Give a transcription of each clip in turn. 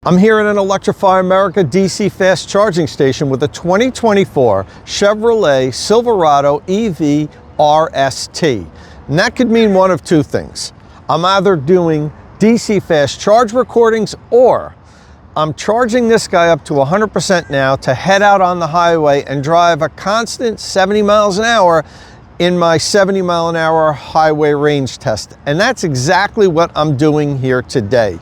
I'm here at an Electrify America DC fast charging station with a 2024 Chevrolet Silverado EV RST. And that could mean one of two things. I'm either doing DC fast charge recordings or I'm charging this guy up to 100% now to head out on the highway and drive a constant 70 miles an hour in my 70 mile an hour highway range test. And that's exactly what I'm doing here today.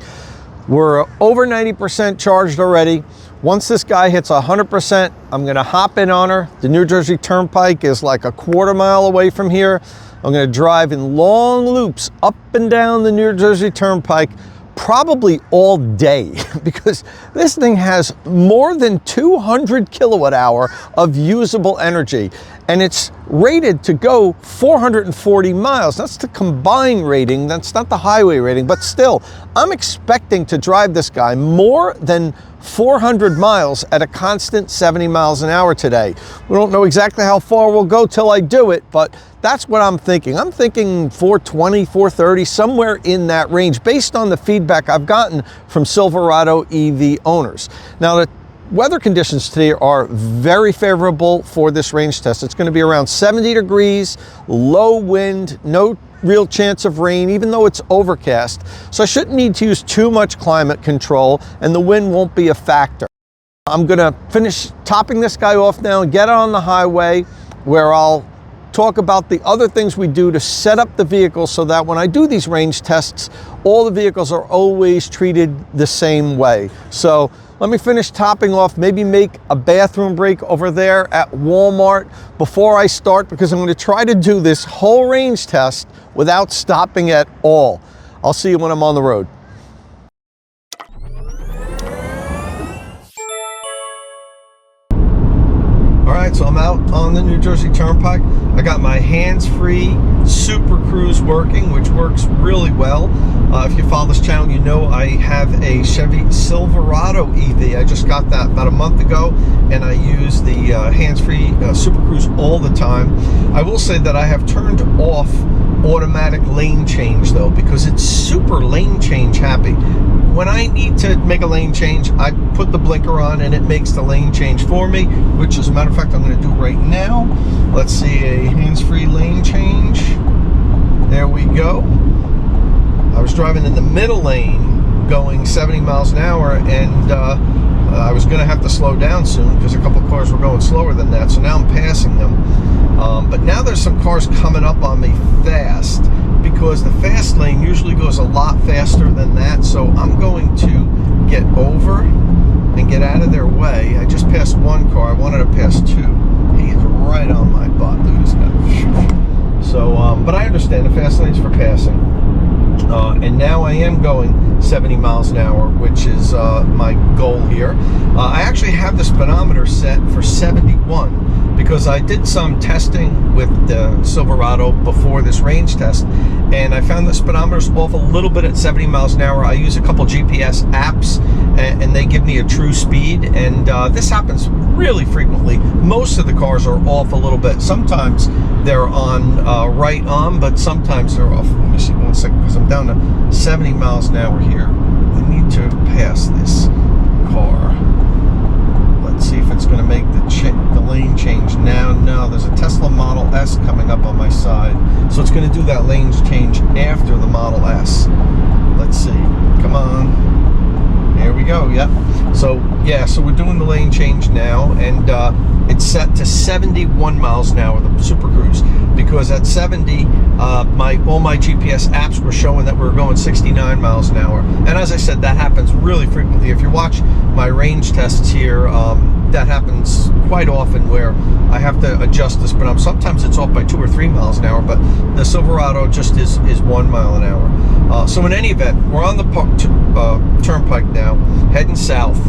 We're over 90% charged already. Once this guy hits 100%, I'm gonna hop in on her. The New Jersey Turnpike is like a quarter mile away from here. I'm gonna drive in long loops up and down the New Jersey Turnpike, probably all day, because this thing has more than 200 kilowatt hour of usable energy, and it's rated to go 440 miles. That's the combined rating, that's not the highway rating, but still, I'm expecting to drive this guy more than 400 miles at a constant 70 miles an hour today. We don't know exactly how far we'll go till I do it, but that's what I'm thinking. I'm thinking 420, 430, somewhere in that range, based on the feedback I've gotten from Silverado EV owners. Now, the weather conditions today are very favorable for this range test. It's going to be around 70 degrees, low wind, no real chance of rain, even though it's overcast. So I shouldn't need to use too much climate control, and the wind won't be a factor. I'm going to finish topping this guy off now and get on the highway, where I'll talk about the other things we do to set up the vehicle so that when I do these range tests, all the vehicles are always treated the same way. So let me finish topping off, maybe make a bathroom break over there at Walmart before I start, because I'm going to try to do this whole range test without stopping at all. I'll see you when I'm on the road. All right, so I'm out on the New Jersey Turnpike. I got my hands-free Super Cruise working, which works really well. If you follow this channel, you know I have a Chevy Silverado EV. I just got that about a month ago, and I use the hands-free Super Cruise all the time. I will say that I have turned off automatic lane change, though, because it's super lane change happy. When I need to make a lane change, I put the blinker on and it makes the lane change for me, which, as a matter of fact, I'm going to do right now. Let's see, a hands-free lane change. There we go. I was driving in the middle lane going 70 miles an hour, and I was going to have to slow down soon because a couple of cars were going slower than that, so now I'm passing them. But now there's some cars coming up on me fast, because the fast lane usually goes a lot faster than that, so I'm going to get over and get out of their way. I just passed one car. I wanted to pass two. He is right on my butt. Look at this guy. So, but I understand the fast lane's for passing. And now I am going 70 miles an hour, which is my goal here. I actually have the speedometer set for 71 because I did some testing with the Silverado before this range test, and I found the speedometer's off a little bit at 70 miles an hour. I use a couple GPS apps, and they give me a true speed, and this happens really frequently. Most of the cars are off a little bit. Sometimes they're on right on, but sometimes they're off. Let me see one second, because I'm down to 70 miles an hour here. I need to pass this car. Let's see if it's going to make the lane change now. No, there's a Tesla Model S coming up on my side, so it's going to do that lane change after the Model S. Let's see. Come on. There we go. Yep. So yeah, so we're doing the lane change now, and it's set to 71 miles an hour, the Super Cruise, because at 70, all my GPS apps were showing that we were going 69 miles an hour. And as I said, that happens really frequently. If you watch my range tests here, that happens quite often, where I have to adjust this, but sometimes it's off by 2 or 3 miles an hour, but the Silverado just is 1 mile an hour. So in any event, we're on the turnpike now, heading south.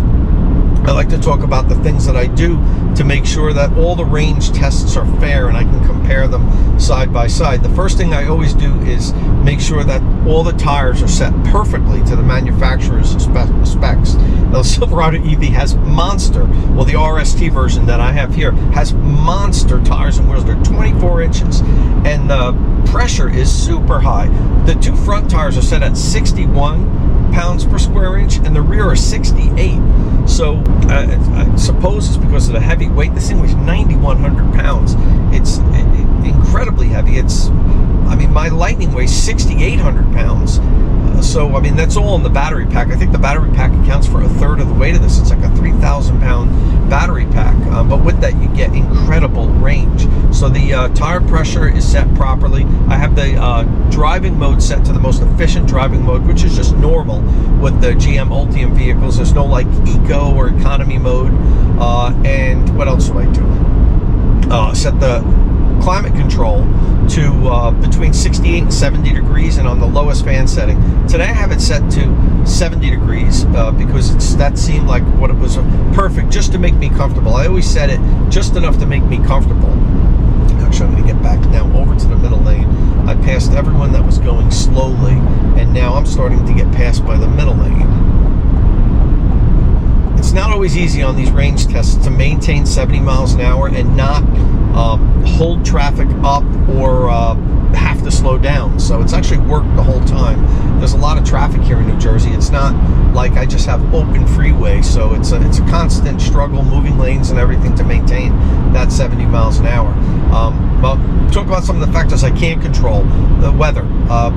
I like to talk about the things that I do to make sure that all the range tests are fair and I can compare them side by side. The first thing I always do is make sure that all the tires are set perfectly to the manufacturer's specs. Now, the Silverado EV has monster, well, the RST version that I have here has monster tires and wheels. They're 24 inches, and the pressure is super high. The two front tires are set at 61, pounds per square inch, and the rear are 68. So I suppose it's because of the heavy weight. This thing weighs 9,100 pounds. It's incredibly heavy. I mean, my Lightning weighs 6,800 pounds. So, I mean, that's all in the battery pack. I think the battery pack accounts for a third of the weight of this. It's like a 3,000 pound battery pack. But with that, you get incredible range. So the tire pressure is set properly. I have the driving mode set to the most efficient driving mode, which is just normal with the GM Ultium vehicles. There's no like eco or economy mode. And what else do I do? Set the climate control to between 68 and 70 degrees, and on the lowest fan setting. Today I have it set to 70 degrees because that seemed like what it was perfect, just to make me comfortable. I always set it just enough to make me comfortable. Actually, I'm going to get back now over to the middle lane. I passed everyone that was going slowly, and now I'm starting to get passed by the middle lane. It's not always easy on these range tests to maintain 70 miles an hour and not hold traffic up or have to slow down. So it's actually worked the whole time. There's a lot of traffic here in New Jersey. It's not like I just have open freeway, so it's a constant struggle, moving lanes and everything to maintain that 70 miles an hour. But talk about some of the factors I can't control. The weather.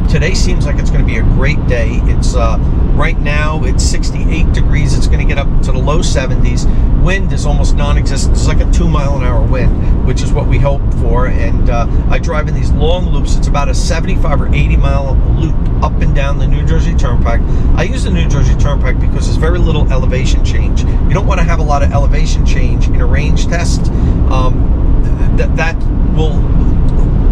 Today seems like it's going to be a great day. It's right now it's 68 degrees. It's going to get up to the low 70s. Wind is almost non-existent. It's like a 2-mile-an-hour wind, which is what we hope for. And I drive in these long loops. It's about a 75 or 80 mile loop up and down the New Jersey Turnpike. I use the New Jersey Turnpike because there's very little elevation change. You don't want to have a lot of elevation change in a range test. That will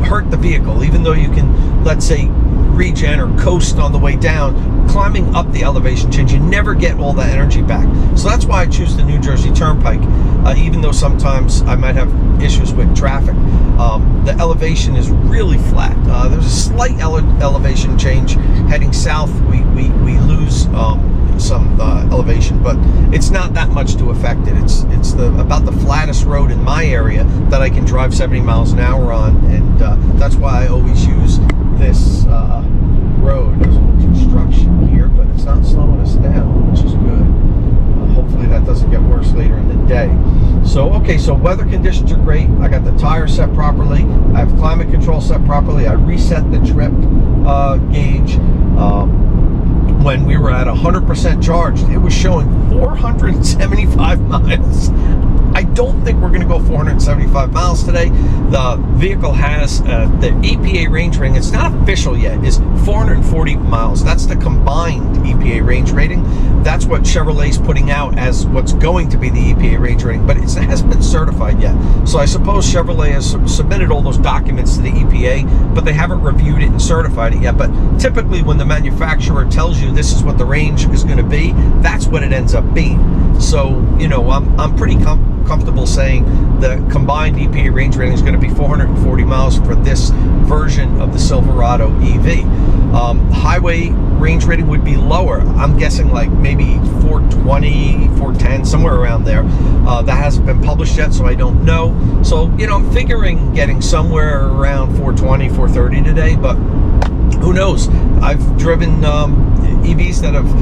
hurt the vehicle, even though you can, let's say, regen or coast on the way down. Climbing up the elevation change, you never get all that energy back. So that's why I choose the New Jersey Turnpike, even though sometimes I might have issues with traffic. The elevation is really flat. There's a slight elevation change heading south. We lose some elevation, but it's not that much to affect it. It's about the flattest road in my area that I can drive 70 miles an hour on, and that's why I always use this road. There's a little construction here, but it's not slowing us down, which is good. Hopefully that doesn't get worse later in the day. So, okay, so weather conditions are great. I got the tires set properly. I have climate control set properly. I reset the trip gauge. When we were at 100% charged, it was showing 475 miles. I don't think we're going to go 475 miles today. The vehicle has the EPA range rating. It's not official yet. Is 440 miles. That's the combined EPA range rating. That's what Chevrolet's putting out as what's going to be the EPA range rating, but it hasn't been certified yet. So I suppose Chevrolet has submitted all those documents to the EPA, but they haven't reviewed it and certified it yet. But typically when the manufacturer tells you this is what the range is going to be, that's what it ends up being. So, you know, I'm pretty comfortable saying the combined EPA range rating is going to be 440 miles for this version of the Silverado EV. Highway range rating would be lower. I'm guessing like maybe 420, 410, somewhere around there. That hasn't been published yet, so I don't know. So, you know, I'm figuring getting somewhere around 420, 430 today, but who knows? I've driven EVs that have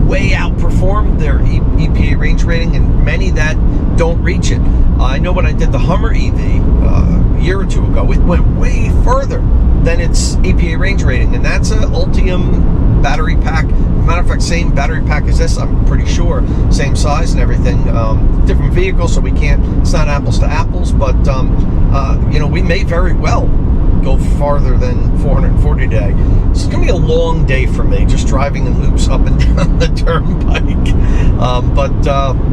way outperformed their EPA range rating, and many that don't reach it. I know when I did the Hummer EV a year or two ago, it went way further than its EPA range rating, and that's an Ultium battery pack. Matter of fact, same battery pack as this, I'm pretty sure, same size and everything. Different vehicle, so it's not apples to apples, but you know, we may very well go farther than 440 today. So it's gonna be a long day for me, just driving in loops up and down the turnpike. But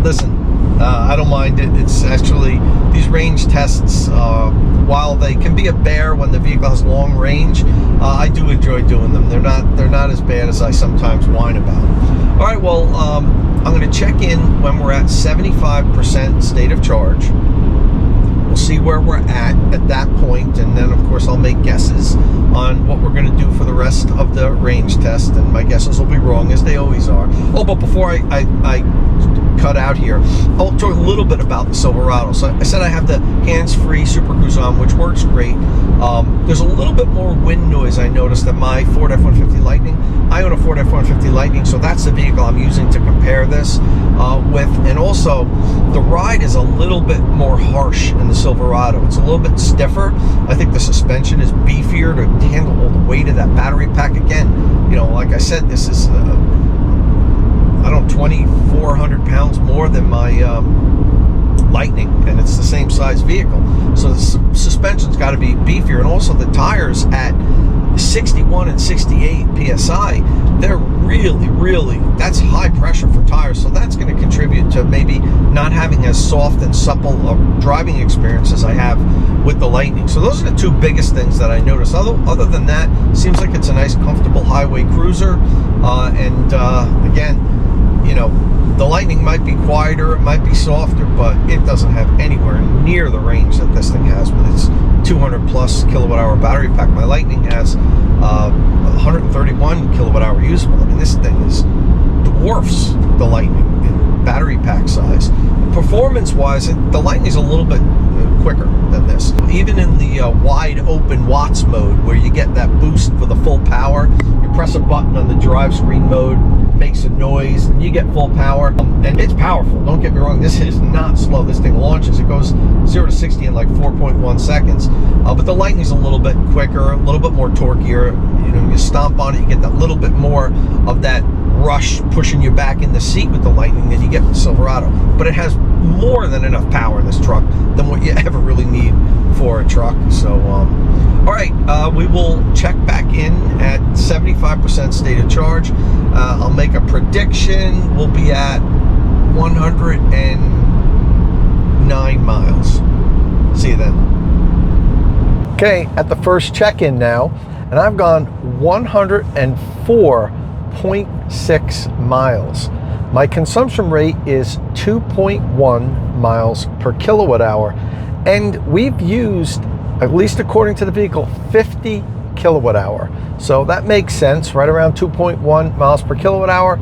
listen, I don't mind it. It's actually, these range tests, while they can be a bear when the vehicle has long range, I do enjoy doing them. They're not as bad as I sometimes whine about. All right, well, I'm going to check in when we're at 75% state of charge. We'll see where we're at that point, and then of course I'll make guesses on what we're going to do for the rest of the range test, and my guesses will be wrong, as they always are. Oh, but before I cut out here. I'll talk a little bit about the Silverado. So I said I have the hands-free Super Cruise on, which works great. There's a little bit more wind noise I noticed than my Ford F-150 Lightning. I own a Ford F-150 Lightning, so that's the vehicle I'm using to compare this with. And also, the ride is a little bit more harsh in the Silverado. It's a little bit stiffer. I think the suspension is beefier to handle all the weight of that battery pack. Again, you know, like I said, this is, I don't know, 2,400 pounds more than my Lightning, and it's the same size vehicle. So the suspension's got to be beefier, and also the tires at 61 and 68 PSI, they're really, that's high pressure for tires, so that's going to contribute to maybe not having as soft and supple a driving experience as I have with the Lightning. So those are the two biggest things that I noticed. Other than that, seems like it's a nice, comfortable highway cruiser, and again, you know, the Lightning might be quieter, it might be softer, but it doesn't have anywhere near the range that this thing has with its 200 plus kilowatt hour battery pack. My Lightning has 131 kilowatt hour usable. I mean, this thing dwarfs the Lightning in battery pack size. Performance wise, the Lightning is a little bit quicker than this. Even in the wide open watts mode, where you get that boost for the full power, you press a button on the drive screen mode, makes a noise, and you get full power, and it's powerful. Don't get me wrong, this is not slow. This thing launches, it goes 0 to 60 in like 4.1 seconds, but the Lightning's a little bit quicker, a little bit more torqueier. You know, you stomp on it, you get that little bit more of that rush pushing you back in the seat with the Lightning than you get with the Silverado, but it has more than enough power in this truck than what you ever really need for a truck. So all right, we will check back in at 75% state of charge. I'll make a prediction. We'll be at 109 miles. See you then. Okay, at the first check-in now, and I've gone 104.6 miles. My consumption rate is 2.1 miles per kilowatt hour, and we've used, at least according to the vehicle, 50 kilowatt hour. So that makes sense, right around 2.1 miles per kilowatt hour,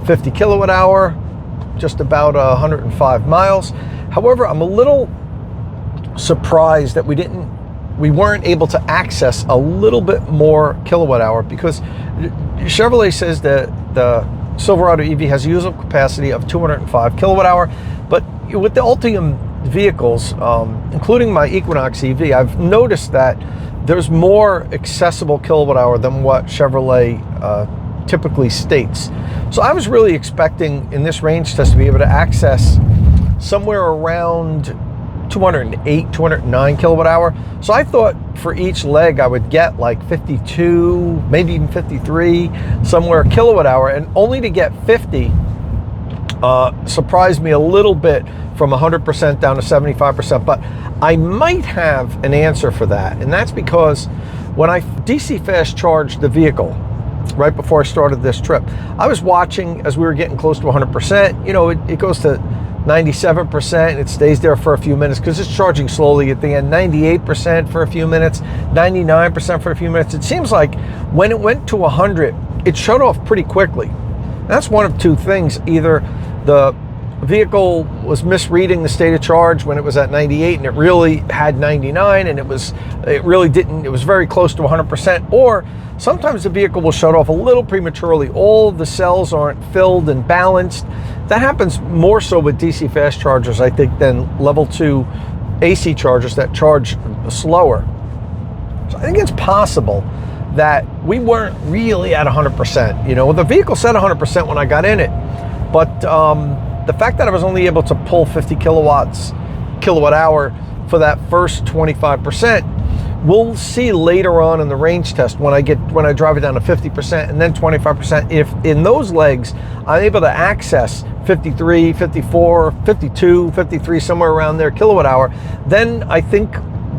50 kilowatt hour, just about 105 miles. However, I'm a little surprised that we weren't able to access a little bit more kilowatt hour, because Chevrolet says that the Silverado EV has a usable capacity of 205 kilowatt hour, but with the Ultium vehicles, including my Equinox EV, I've noticed that there's more accessible kilowatt hour than what Chevrolet typically states. So I was really expecting in this range test to be able to access somewhere around 208, 209 kilowatt hour. So I thought for each leg I would get like 52, maybe even 53, somewhere kilowatt hour, and only to get 50 surprised me a little bit, from 100% down to 75%, but I might have an answer for that, and that's because when I DC fast charged the vehicle right before I started this trip, I was watching as we were getting close to 100%. You know, it goes to 97% and it stays there for a few minutes because it's charging slowly at the end, 98% for a few minutes, 99% for a few minutes. It seems like when it went to 100, it shut off pretty quickly. And that's one of two things. Either the vehicle was misreading the state of charge when it was at 98 and it really had 99, and it was very close to 100%, or sometimes the vehicle will shut off a little prematurely. All the cells aren't filled and balanced. That happens more so with DC fast chargers, I think, than level 2 AC chargers that charge slower. So I think it's possible that we weren't really at 100%. You know, the vehicle said 100% when I got in it, but the fact that I was only able to pull 50 kilowatt hour for that first 25%, we'll see later on in the range test when I drive it down to 50% and then 25%. If in those legs I'm able to access 53, 54, 52, 53, somewhere around there kilowatt hour, then I think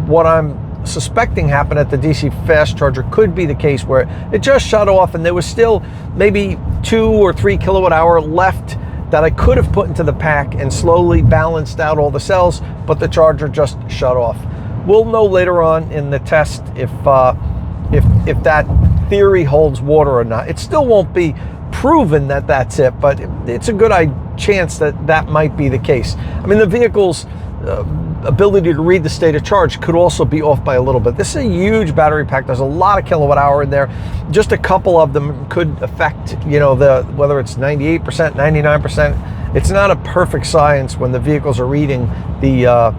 what I'm suspecting happened at the DC fast charger could be the case, where it just shut off and there was still maybe 2 or 3 kilowatt hour left that I could have put into the pack and slowly balanced out all the cells, but the charger just shut off. We'll know later on in the test if that theory holds water or not. It still won't be proven that that's it, but it's a good chance that that might be the case. I mean, the vehicle's ability to read the state of charge could also be off by a little bit. This is a huge battery pack. There's a lot of kilowatt hour in there. Just a couple of them could affect, whether it's 98%, 99%. It's not a perfect science when the vehicles are reading the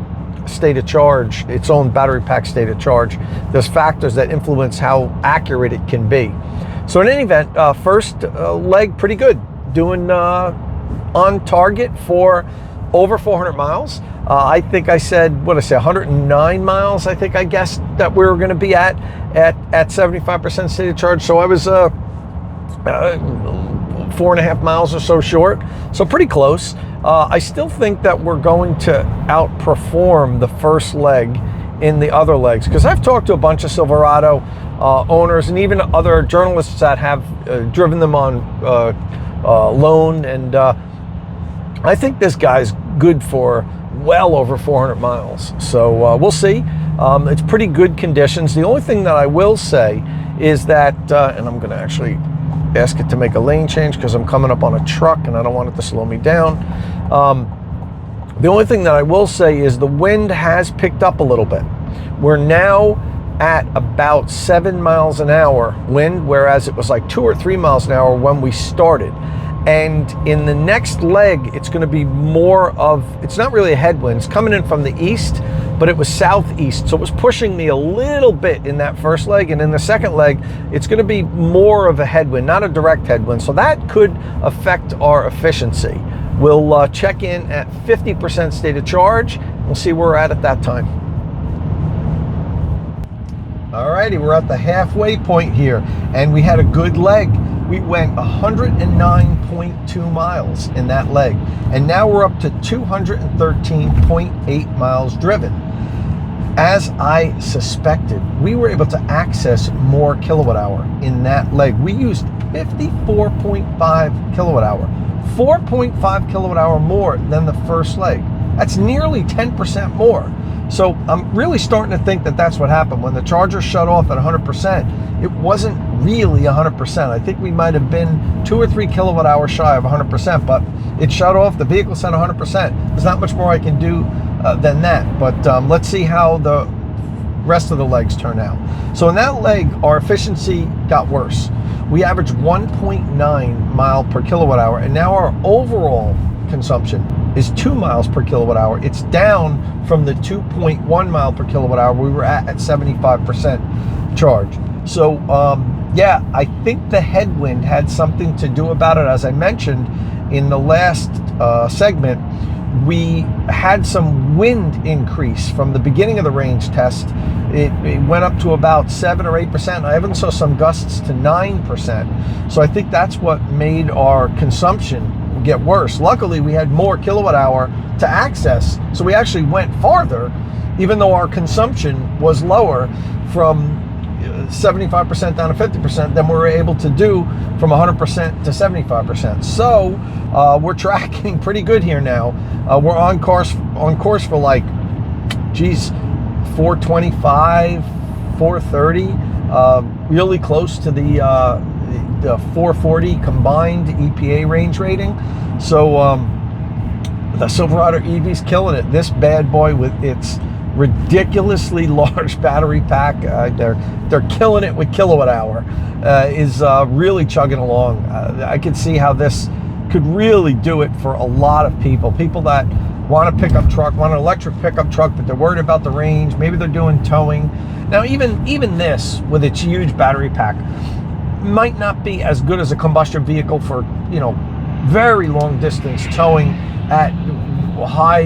state of charge, its own battery pack state of charge. There's factors that influence how accurate it can be. So in any event, first leg pretty good, doing on target for over 400 miles. I think I said, 109 miles, I think I guessed that we were going to be at 75% state of charge. So I was 4.5 miles or so short, so pretty close. I still think that we're going to outperform the first leg in the other legs, because I've talked to a bunch of Silverado owners and even other journalists that have driven them on loan, and I think this guy's good for well over 400 miles. So we'll see. It's pretty good conditions. The only thing that I will say is that, and I'm going to actually ask it to make a lane change because I'm coming up on a truck and I don't want it to slow me down. The only thing that I will say is the wind has picked up a little bit. We're now at about 7 miles an hour wind, whereas it was like 2 or 3 miles an hour when we started. And in the next leg, it's going to be more of, it's not really a headwind. It's coming in from the east, but it was southeast. So it was pushing me a little bit in that first leg. And in the second leg, it's going to be more of a headwind, not a direct headwind. So that could affect our efficiency. We'll check in at 50% state of charge. We'll see where we're at that time. Alrighty, we're at the halfway point here, and we had a good leg. We went 109.2 miles in that leg, and now we're up to 213.8 miles driven. As I suspected, we were able to access more kilowatt hour in that leg. We used 54.5 kilowatt hour, 4.5 kilowatt hour more than the first leg. That's nearly 10% more. So I'm really starting to think that that's what happened. When the Charger shut off at 100%, it wasn't really 100%. I think we might have been 2 or 3 kilowatt hours shy of 100%, but it shut off. The vehicle said 100%. There's not much more I can do than that. But let's see how the rest of the legs turn out. So in that leg, our efficiency got worse. We averaged 1.9 mile per kilowatt hour, and now our overall consumption is 2 miles per kilowatt hour. It's down from the 2.1 mile per kilowatt hour we were at 75% charge. So yeah, I think the headwind had something to do about it. As I mentioned in the last segment, we had some wind increase from the beginning of the range test. It went up to about 7 or 8%. I even saw some gusts to 9%. So I think that's what made our consumption get worse. Luckily, we had more kilowatt hour to access, so we actually went farther, even though our consumption was lower from 75% down to 50% than we were able to do from 100% to 75%. So we're tracking pretty good here now. We're on course for like, 425, 430, really close to the 440 combined EPA range rating. So the Silverado EV's killing it. This bad boy with its ridiculously large battery pack, they're killing it with kilowatt hour, is really chugging along. I can see how this could really do it for a lot of people that want a pickup truck, want an electric pickup truck, but they're worried about the range. Maybe they're doing towing. Now even this with its huge battery pack might not be as good as a combustion vehicle for, very long distance towing at high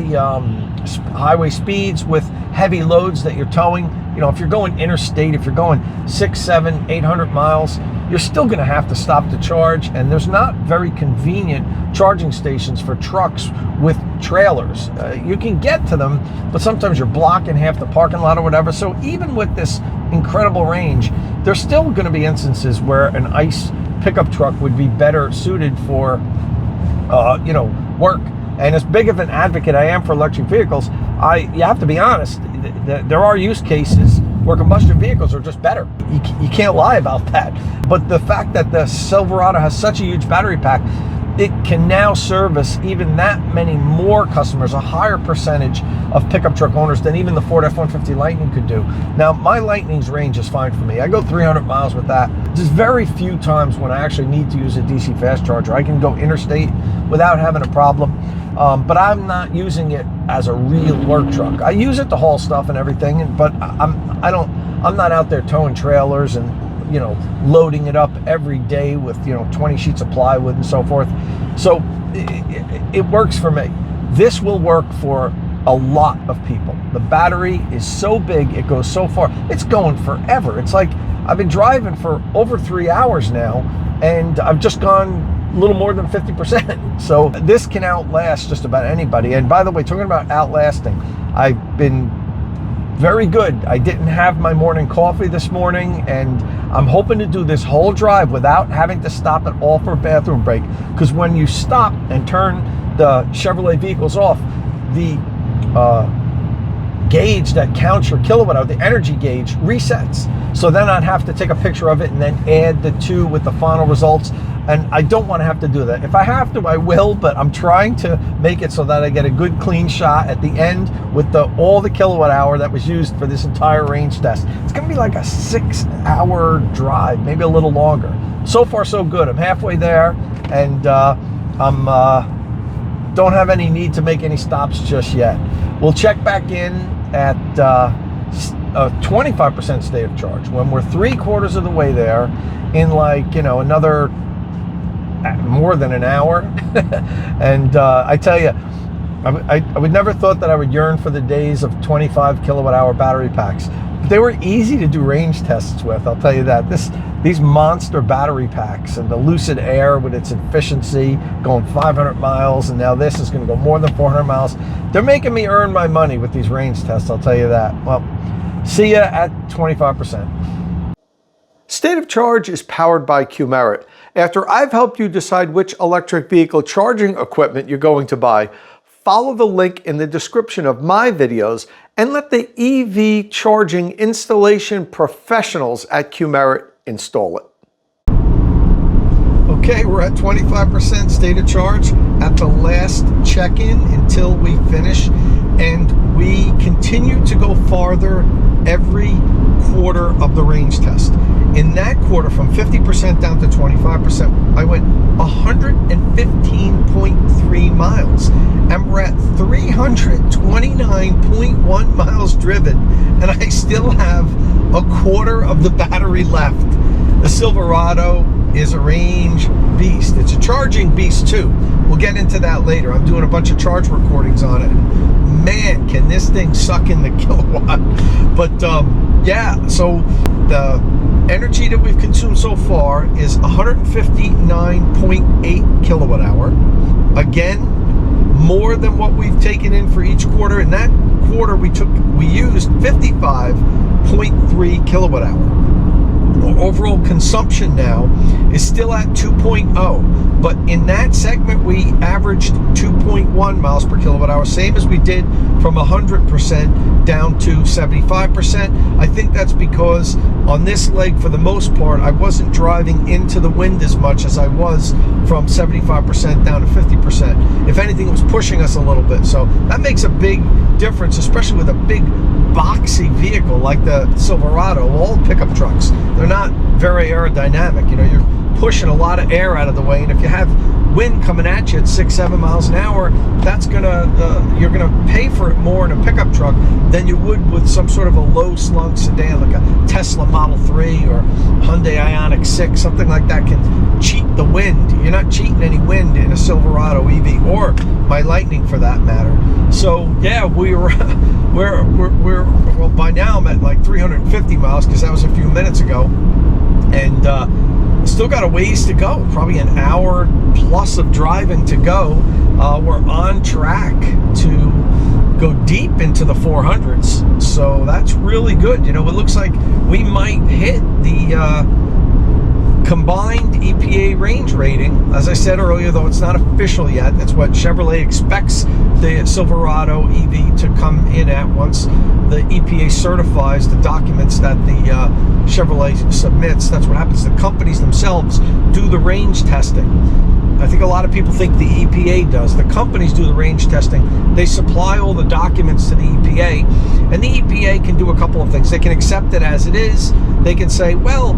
highway speeds with heavy loads that you're towing. If you're going interstate, if you're going 600, 700, 800 miles, you're still going to have to stop to charge, and there's not very convenient charging stations for trucks with trailers. You can get to them, but sometimes you're blocking half the parking lot or whatever. So even with this incredible range, there's still going to be instances where an ICE pickup truck would be better suited for work. And as big of an advocate I am for electric vehicles, you have to be honest, there are use cases where combustion vehicles are just better. You can't lie about that. But the fact that the Silverado has such a huge battery pack, it can now service even that many more customers, a higher percentage of pickup truck owners than even the Ford F-150 Lightning could do. Now, my Lightning's range is fine for me. I go 300 miles with that. There's very few times when I actually need to use a DC fast charger. I can go interstate without having a problem, but I'm not using it as a real work truck. I use it to haul stuff and everything, but I'm not out there towing trailers and loading it up every day with 20 sheets of plywood and so forth. So it works for me. This will work for a lot of people. The battery is so big, it goes so far. It's going forever. It's like I've been driving for over 3 hours now, and I've just gone a little more than 50%. So this can outlast just about anybody. And by the way, talking about outlasting, I've been very good. I didn't have my morning coffee this morning, and I'm hoping to do this whole drive without having to stop at all for a bathroom break. Because when you stop and turn the Chevrolet vehicles off, the gauge that counts your kilowatt hour, the energy gauge, resets. So then I'd have to take a picture of it and then add the two with the final results. And I don't want to have to do that. If I have to, I will, but I'm trying to make it so that I get a good clean shot at the end with all the kilowatt hour that was used for this entire range test. It's going to be like a 6-hour drive, maybe a little longer. So far, so good. I'm halfway there, and don't have any need to make any stops just yet. We'll check back in at a 25% state of charge when we're 3/4 of the way there in another more than an hour. And I tell you, I would never thought that I would yearn for the days of 25 kilowatt hour battery packs. But they were easy to do range tests with, I'll tell you that. These monster battery packs and the Lucid Air with its efficiency going 500 miles, and now this is going to go more than 400 miles. They're making me earn my money with these range tests, I'll tell you that. Well, see ya at 25%. State of Charge is powered by Qmerit. After I've helped you decide which electric vehicle charging equipment you're going to buy, follow the link in the description of my videos and let the EV charging installation professionals at Qmerit install it. Okay, we're at 25% state of charge at the last check-in until we finish, and we continue to go farther every quarter of the range test. In that quarter, from 50% down to 25%, I went 115.3 miles, and we're at 329.1 miles driven, and I still have a quarter of the battery left. The Silverado is a range beast. It's a charging beast too. We'll get into that later. I'm doing a bunch of charge recordings on it. Man, can this thing suck in the kilowatt. But yeah, so the energy that we've consumed so far is 159.8 kilowatt hour. Again, more than what we've taken in for each quarter. In that quarter, we used 55.3 kilowatt hour. Our overall consumption now is still at 2.0, but in that segment we averaged 2.1 miles per kilowatt hour, same as we did from 100% down to 75%. I think that's because on this leg, for the most part, I wasn't driving into the wind as much as I was from 75% down to 50%. If anything, it was pushing us a little bit, so that makes a big difference, especially with a big boxy vehicle like the Silverado. All pickup trucks, they're not very aerodynamic. You're pushing a lot of air out of the way, and if you have wind coming at you at 6-7 miles an hour, that's you're gonna pay for it more in a pickup truck than you would with some sort of a low slung sedan like a Tesla Model 3 or Hyundai Ioniq 6. Something like that can cheat the wind. You're not cheating any wind in a Silverado EV or my Lightning for that matter. So yeah, we're well, by now I'm at like 350 miles because that was a few minutes ago, and still got a ways to go, probably an hour plus of driving to go. We're on track to go deep into the 400s, so that's really good. It looks like we might hit the combined EPA range rating. As I said earlier, though it's not official yet, that's what Chevrolet expects the Silverado EV to come in at once the EPA certifies the documents that the Chevrolet submits. That's what happens. The companies themselves do the range testing. I think a lot of people think the EPA does. The companies do the range testing. They supply all the documents to the EPA, and the EPA can do a couple of things. They can accept it as it is. They can say, well,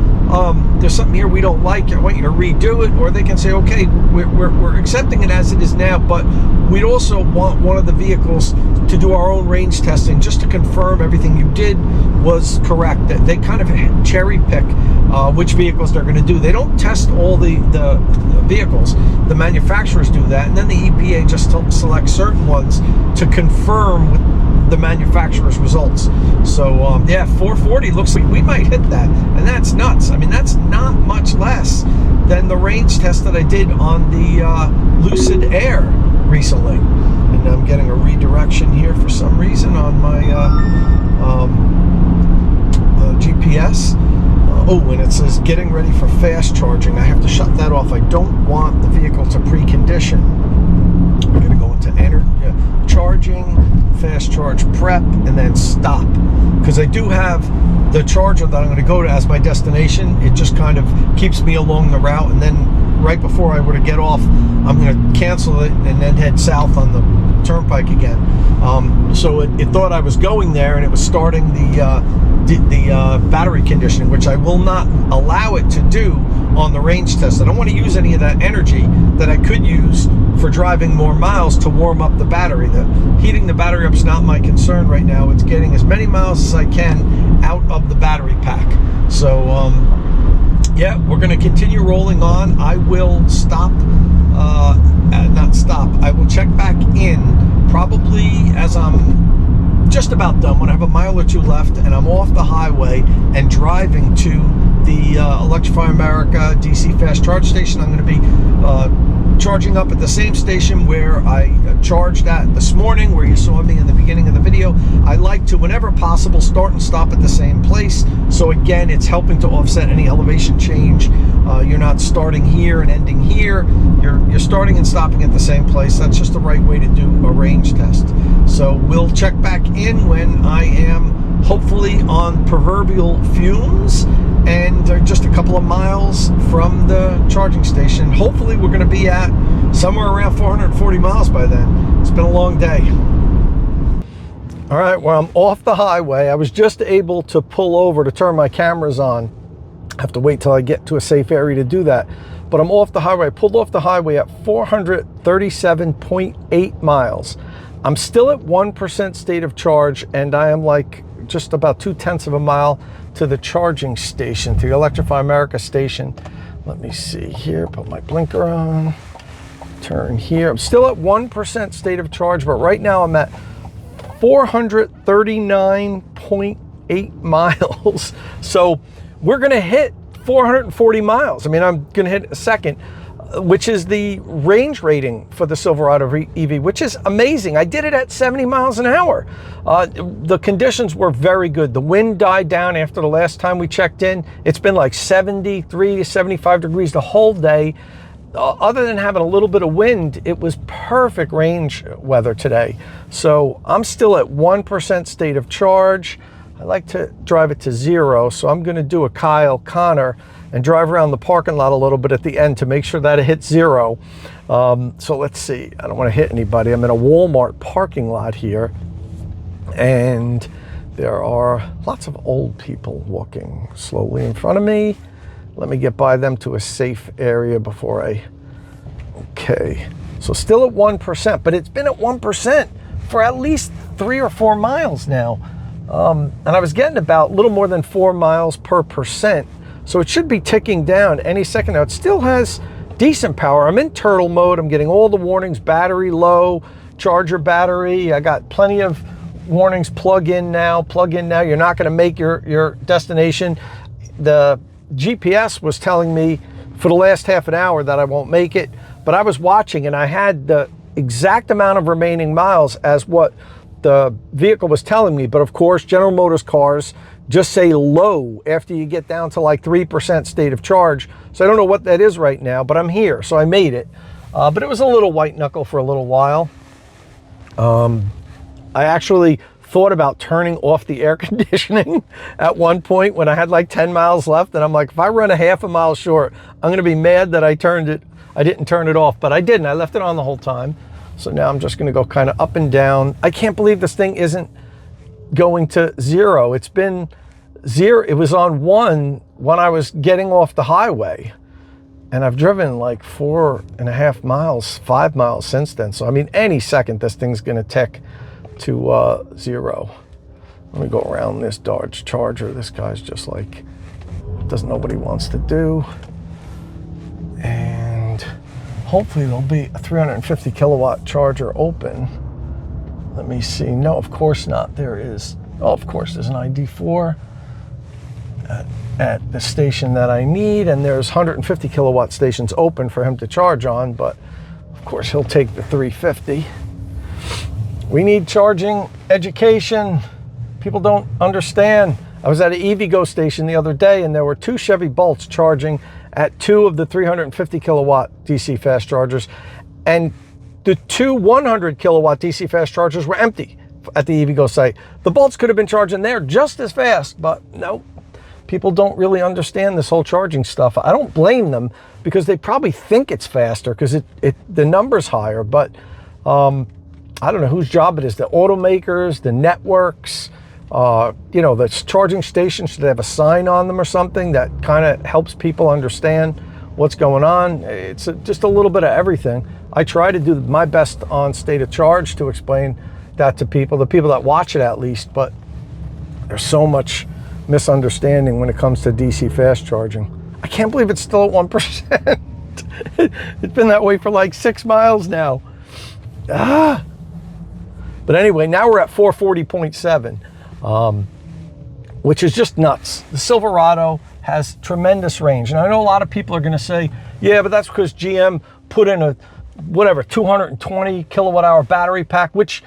there's something here we don't like, I want you to redo it. Or they can say, okay, we're accepting it as it is now, but we'd also want one of the vehicles to do our own range testing just to confirm everything you did was correct. They kind of cherry pick which vehicles they're going to do. They don't test all the vehicles. The manufacturers do that, and then the EPA just selects certain ones to confirm with the manufacturer's results. So yeah, 440 looks like we might hit that, and that's nuts. I mean, that's not much less than the range test that I did on the Lucid Air recently. And I'm getting a redirection here for some reason on my GPS. Oh, and it says getting ready for fast charging. I have to shut that off. I don't want the vehicle to precondition. We're going to go into charging, fast charge prep, and then stop. Because I do have the charger that I'm going to go to as my destination. It just kind of keeps me along the route, and then right before I were to get off, I'm going to cancel it and then head south on the turnpike again. So it thought I was going there, and it was starting the battery conditioning, which I will not allow it to do on the range test. I don't want to use any of that energy that I could use for driving more miles to warm up the battery. Heating the battery up is not my concern right now. It's getting as many miles as I can out of the battery pack. So yeah, we're going to continue rolling on. I will stop, not stop, I will check back in probably as I'm just about done, when I have a mile or two left and I'm off the highway and driving to the Electrify America DC fast charge station. I'm going to be charging up at the same station where I charged at this morning, where you saw me in the beginning of the video. I like to, whenever possible, start and stop at the same place. So again, it's helping to offset any elevation change. You're not starting here and ending here. You're starting and stopping at the same place. That's just the right way to do a range test. So we'll check back in when I am hopefully on proverbial fumes and just a couple of miles from the charging station. Hopefully we're going to be at somewhere around 440 miles by then. It's been a long day. All right, well, I'm off the highway. I was just able to pull over to turn my cameras on. I have to wait till I get to a safe area to do that. But I'm off the highway. I pulled off the highway at 437.8 miles. I'm still at 1% state of charge, and I am like just about 0.2 of a mile to the charging station, to the Electrify America station. Let me see here, put my blinker on, turn here. I'm still at 1% state of charge, but right now I'm at 439.8 miles. So we're gonna hit 440 miles. I mean, I'm gonna hit a second, which is the range rating for the Silverado EV, which is amazing. I did it at 70 miles an hour. The conditions were very good. The wind died down after the last time we checked in. It's been like 73 to 75 degrees the whole day. Other than having a little bit of wind, it was perfect range weather today. So I'm still at 1% state of charge. I like to drive it to 0, so I'm gonna do a Kyle Connor and drive around the parking lot a little bit at the end to make sure that it hits 0. So let's see, I don't want to hit anybody. I'm in a Walmart parking lot here, and there are lots of old people walking slowly in front of me. Let me get by them to a safe area before okay. So still at 1%, but it's been at 1% for at least 3 or 4 miles now. And I was getting about a little more than 4 miles per percent. So it should be ticking down any second now. It still has decent power. I'm in turtle mode. I'm getting all the warnings, battery low, charger battery. I got plenty of warnings, plug in now. You're not gonna make your destination. The GPS was telling me for the last half an hour that I won't make it, but I was watching and I had the exact amount of remaining miles as what the vehicle was telling me. But of course, General Motors cars just say low after you get down to like 3% state of charge. So I don't know what that is right now, but I'm here, so I made it. But it was a little white knuckle for a little while. I actually thought about turning off the air conditioning at one point when I had like 10 miles left. And I'm like, if I run a half a mile short, I'm gonna be mad that I turned it I didn't turn it off, but I didn't. I left it on the whole time. So now I'm just going to go kind of up and down. I can't believe this thing isn't going to 0. It's been 0. It was on 1 when I was getting off the highway. And I've driven like 4.5 miles, 5 miles since then. So, I mean, any second this thing's going to tick to 0. Let me go around this Dodge Charger. This guy's just like, doesn't know what he wants to do. And hopefully there'll be a 350 kilowatt charger open. Let me see. No, of course not. There is. Oh, of course, there's an ID4 at the station that I need, and there's 150 kilowatt stations open for him to charge on, but of course he'll take the 350. We need charging education. People don't understand. I was at an EVgo station the other day, and there were 2 Chevy Bolts charging at 2 of the 350 kilowatt DC fast chargers, and the 2 100 kilowatt DC fast chargers were empty at the EVgo site. The Bolts could have been charging there just as fast, but no. People don't really understand this whole charging stuff. I don't blame them, because they probably think it's faster because the number's higher, but I don't know whose job it is. The automakers, the networks, you know, the charging stations should have a sign on them or something that kind of helps people understand what's going on. It's just a little bit of everything. I try to do my best on State of Charge to explain that to people, the people that watch it at least, but there's so much misunderstanding when it comes to DC fast charging. I can't believe it's still at 1%. It's been that way for like 6 miles now. But anyway, now we're at 440.7, which is just nuts. The Silverado has tremendous range. And I know a lot of people are gonna say, yeah, but that's because GM put in a, whatever, 220 kilowatt hour battery pack, which,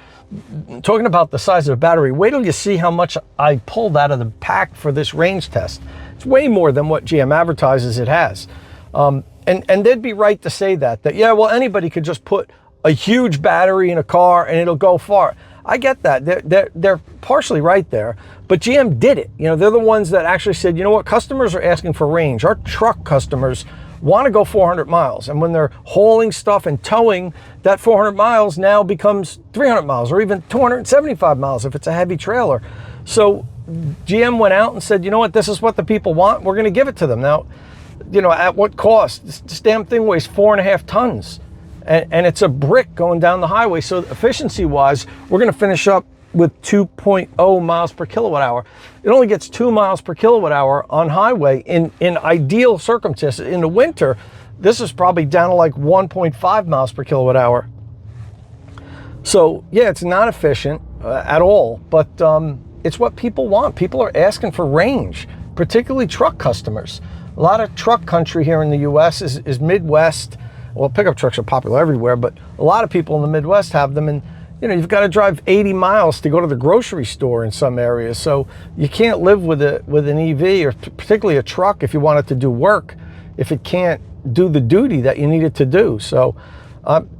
talking about the size of the battery, wait till you see how much I pulled out of the pack for this range test. It's way more than what GM advertises it has. And they'd be right to say that, yeah, well, anybody could just put a huge battery in a car and it'll go far. I get that. They're partially right there, but GM did it. You know, they're the ones that actually said, you know what, customers are asking for range. Our truck customers want to go 400 miles. And when they're hauling stuff and towing, that 400 miles now becomes 300 miles or even 275 miles if it's a heavy trailer. So GM went out and said, you know what, this is what the people want. We're going to give it to them. Now, you know, at what cost? This damn thing weighs 4.5 tons. And it's a brick going down the highway. So efficiency wise, we're going to finish up with 2.0 miles per kilowatt hour. It only gets 2 miles per kilowatt hour on highway in ideal circumstances. In the winter, this is probably down to like 1.5 miles per kilowatt hour. So yeah, it's not efficient at all, but it's what people want. People are asking for range, particularly truck customers. A lot of truck country here in the US is Midwest. Well, pickup trucks are popular everywhere, but a lot of people in the Midwest have them, and you know, you've got to drive 80 miles to go to the grocery store in some areas. So you can't live with an EV, or particularly a truck, if you want it to do work, if it can't do the duty that you need it to do. So,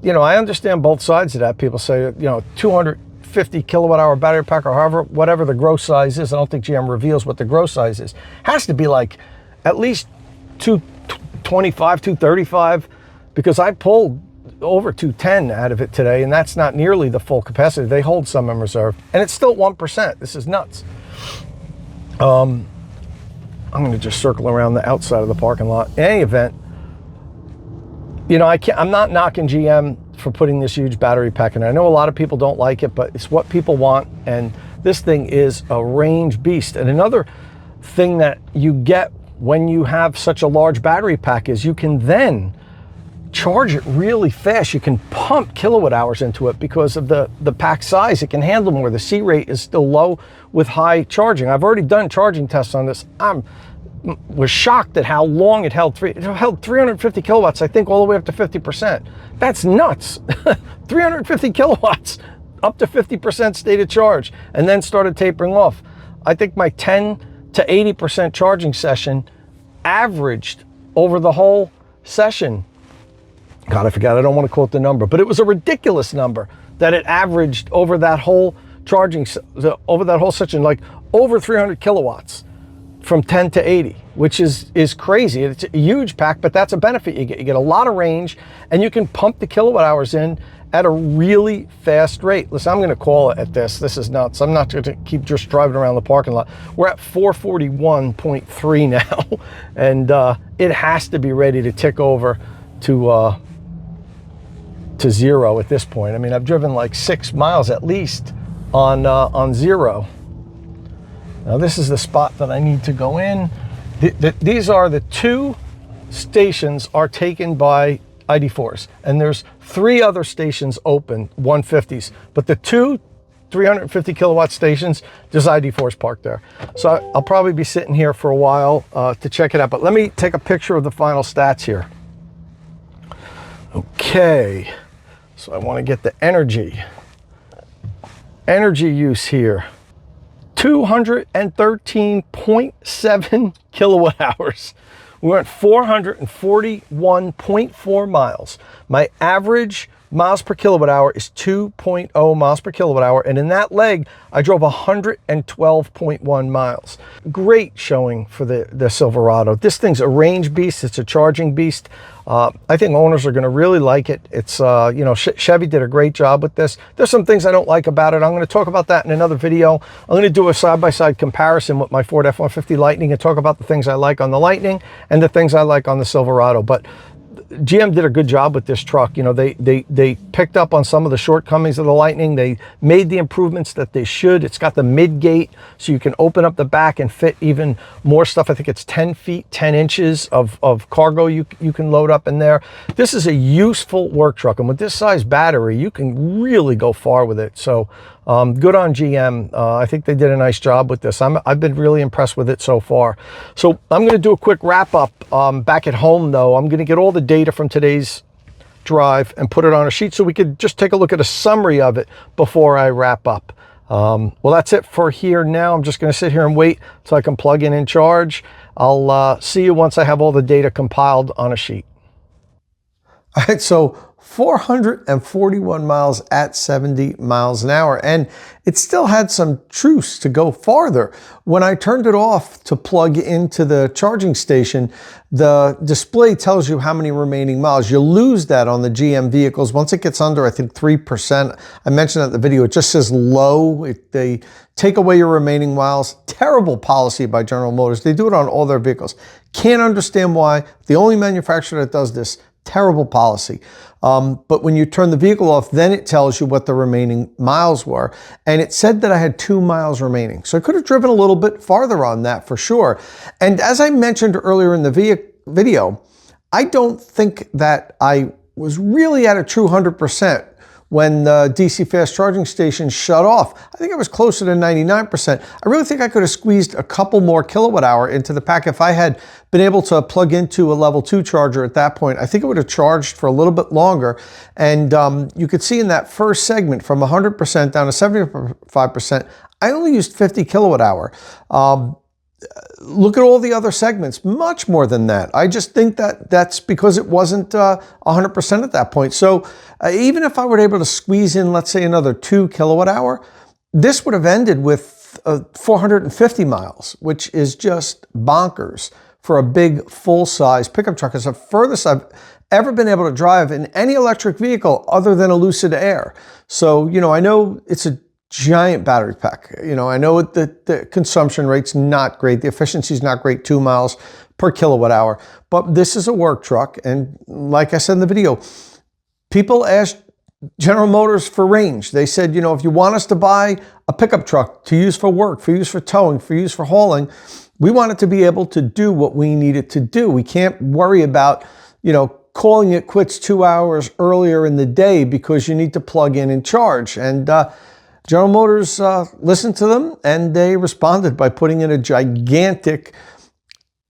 you know, I understand both sides of that. People say, you know, 250 kilowatt hour battery pack, or however, whatever the gross size is. I don't think GM reveals what the gross size is. Has to be like at least 225, 235, because I pulled over 210 out of it today, and that's not nearly the full capacity. They hold some in reserve, and it's still 1%. This is nuts. I'm going to just circle around the outside of the parking lot. In any event, you know, I'm not knocking GM for putting this huge battery pack in there. I know a lot of people don't like it, but it's what people want, and this thing is a range beast. And another thing that you get when you have such a large battery pack is you can then charge it really fast. You can pump kilowatt hours into it because of the pack size. It can handle more. The C rate is still low with high charging. I've already done charging tests on this. Was shocked at how long it held. It held 350 kilowatts, I think, all the way up to 50%. That's nuts. 350 kilowatts up to 50% state of charge, and then started tapering off. I think my 10 to 80% charging session averaged over the whole session. God, I forgot, I don't want to quote the number, but it was a ridiculous number that it averaged over that whole charging, over that whole session, like over 300 kilowatts from 10 to 80, which is crazy. It's a huge pack, but that's a benefit you get. You get a lot of range, and you can pump the kilowatt hours in at a really fast rate. Listen, I'm going to call it at this. This is nuts. I'm not going to keep just driving around the parking lot. We're at 441.3 now, and it has to be ready to tick over to 0 at this point. I mean, I've driven like 6 miles at least on 0. Now this is the spot that I need to go in. These are the 2 stations are taken by ID4s, and there's 3 other stations open, 150s, but the 2 350 kilowatt stations, just ID4s parked there. So I'll probably be sitting here for a while to check it out, but let me take a picture of the final stats here. Okay, so I want to get the energy use here. 213.7 kilowatt hours. We went 441.4 miles. My average miles per kilowatt hour is 2.0 miles per kilowatt hour. And in that leg, I drove 112.1 miles. Great showing for the Silverado. This thing's a range beast. It's a charging beast. I think owners are going to really like it. It's, you know, Chevy did a great job with this. There's some things I don't like about it. I'm going to talk about that in another video. I'm going to do a side-by-side comparison with my Ford F-150 Lightning and talk about the things I like on the Lightning and the things I like on the Silverado. But GM did a good job with this truck. You know, they picked up on some of the shortcomings of the Lightning. They made the improvements that they should. It's got the mid-gate, so you can open up the back and fit even more stuff. I think it's 10 feet, 10 inches of cargo you can load up in there. This is a useful work truck, and with this size battery, you can really go far with it. So good on GM. I think they did a nice job with this. I've been really impressed with it so far. So I'm going to do a quick wrap up back at home, though. I'm going to get all the data from today's drive and put it on a sheet so we could just take a look at a summary of it before I wrap up. Well, that's it for here now. I'm just going to sit here and wait so I can plug in and charge. I'll see you once I have all the data compiled on a sheet. All right, so 441 miles at 70 miles an hour, and it still had some truce to go farther. When I turned it off to plug into the charging station, the display tells you how many remaining miles. You lose that on the GM vehicles. Once it gets under, I think 3%, I mentioned that in the video, it just says low. They take away your remaining miles. Terrible policy by General Motors. They do it on all their vehicles. Can't understand why. The only manufacturer that does this. Terrible policy. But when you turn the vehicle off, then it tells you what the remaining miles were. And it said that I had 2 miles remaining. So I could have driven a little bit farther on that for sure. And as I mentioned earlier in the video, I don't think that I was really at a true 100% when the DC fast charging station shut off. I think I was closer to 99%. I really think I could have squeezed a couple more kilowatt hour into the pack. If I had been able to plug into a level 2 charger at that point, I think it would have charged for a little bit longer. And you could see in that first segment from 100% down to 75%, I only used 50 kilowatt hour. Look at all the other segments, much more than that. I just think that that's because it wasn't 100% at that point. So even if I were able to squeeze in, let's say, another 2 kilowatt hour, this would have ended with 450 miles, which is just bonkers for a big full-size pickup truck. It's the furthest I've ever been able to drive in any electric vehicle other than a Lucid Air. So, you know, I know it's a giant battery pack. You know, I know that the consumption rate's not great. The efficiency is not great, 2 miles per kilowatt hour. But this is a work truck. And like I said in the video, people asked General Motors for range. They said, you know, if you want us to buy a pickup truck to use for work, for use for towing, for use for hauling, we want it to be able to do what we need it to do. We can't worry about, you know, calling it quits 2 hours earlier in the day because you need to plug in and charge. And General Motors listened to them, and they responded by putting in a gigantic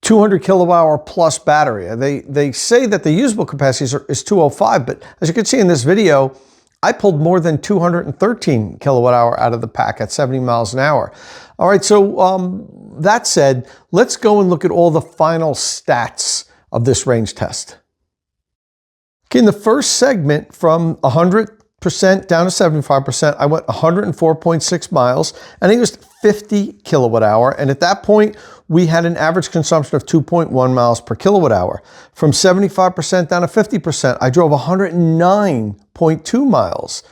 200 kilowatt hour plus battery. They say that the usable capacity is 205, but as you can see in this video, I pulled more than 213 kilowatt hour out of the pack at 70 miles an hour. All right, so that said, let's go and look at all the final stats of this range test. Okay, in the first segment from 100% down to 75%, I went 104.6 miles, and I used 50 kilowatt hour. And at that point, we had an average consumption of 2.1 miles per kilowatt hour. From 75% down to 50%, I drove 109.2 miles.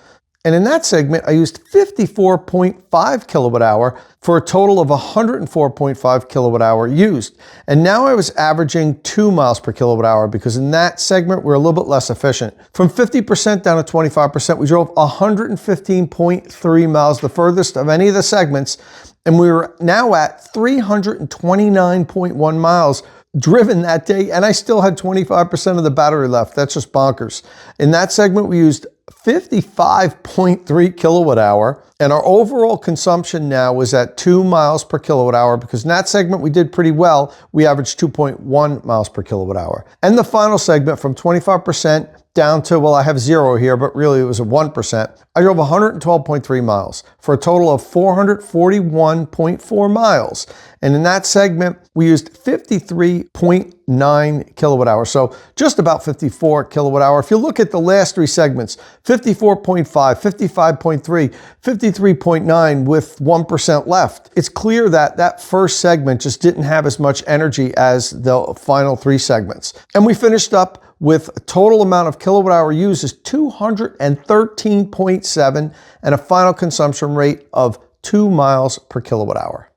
And in that segment, I used 54.5 kilowatt hour for a total of 104.5 kilowatt hour used. And now I was averaging 2 miles per kilowatt hour because in that segment, we're a little bit less efficient. From 50% down to 25%, we drove 115.3 miles, the furthest of any of the segments. And we were now at 329.1 miles driven that day, and I still had 25% of the battery left. That's just bonkers. In that segment, we used 55.3 kilowatt hour, and our overall consumption now was at 2 miles per kilowatt hour because in that segment we did pretty well. We averaged 2.1 miles per kilowatt hour. And the final segment from 25% down to, well, I have 0 here, but really it was a 1%. I drove 112.3 miles for a total of 441.4 miles. And in that segment, we used 53.9 kilowatt hours. So just about 54 kilowatt hour. If you look at the last 3 segments, 54.5, 55.3, 53.9 with 1% left. It's clear that that first segment just didn't have as much energy as the final 3 segments. And we finished up with a total amount of kilowatt hour used is 213.7 and a final consumption rate of 2 miles per kilowatt hour.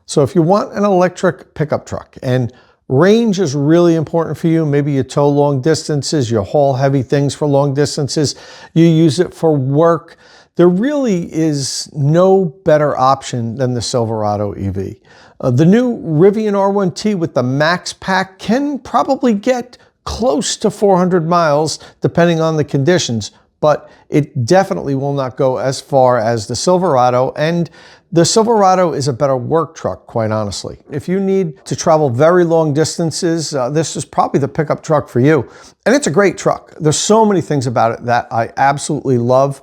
So if you want an electric pickup truck and range is really important for you, maybe you tow long distances, you haul heavy things for long distances, you use it for work, there really is no better option than the Silverado EV. The new Rivian R1T with the Max Pack can probably get close to 400 miles depending on the conditions, but it definitely will not go as far as the Silverado, and the Silverado is a better work truck, quite honestly. If you need to travel very long distances, this is probably the pickup truck for you. And it's a great truck. There's so many things about it that I absolutely love.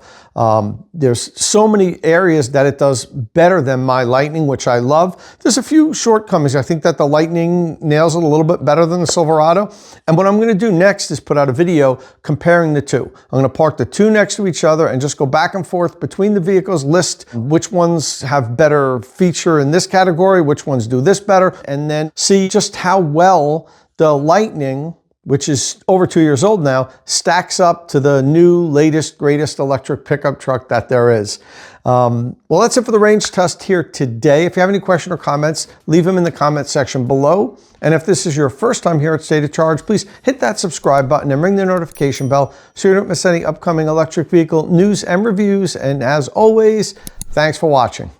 There's so many areas that it does better than my Lightning, which I love. There's a few shortcomings. I think that the Lightning nails it a little bit better than the Silverado. And what I'm going to do next is put out a video comparing the two. I'm going to park the two next to each other and just go back and forth between the vehicles, list which ones have better feature in this category, which ones do this better, and then see just how well the Lightning, which is over 2 years old now, stacks up to the new, latest, greatest electric pickup truck that there is. Well, that's it for the range test here today. If you have any questions or comments, leave them in the comment section below. And if this is your first time here at State of Charge, please hit that subscribe button and ring the notification bell so you don't miss any upcoming electric vehicle news and reviews. And as always, thanks for watching.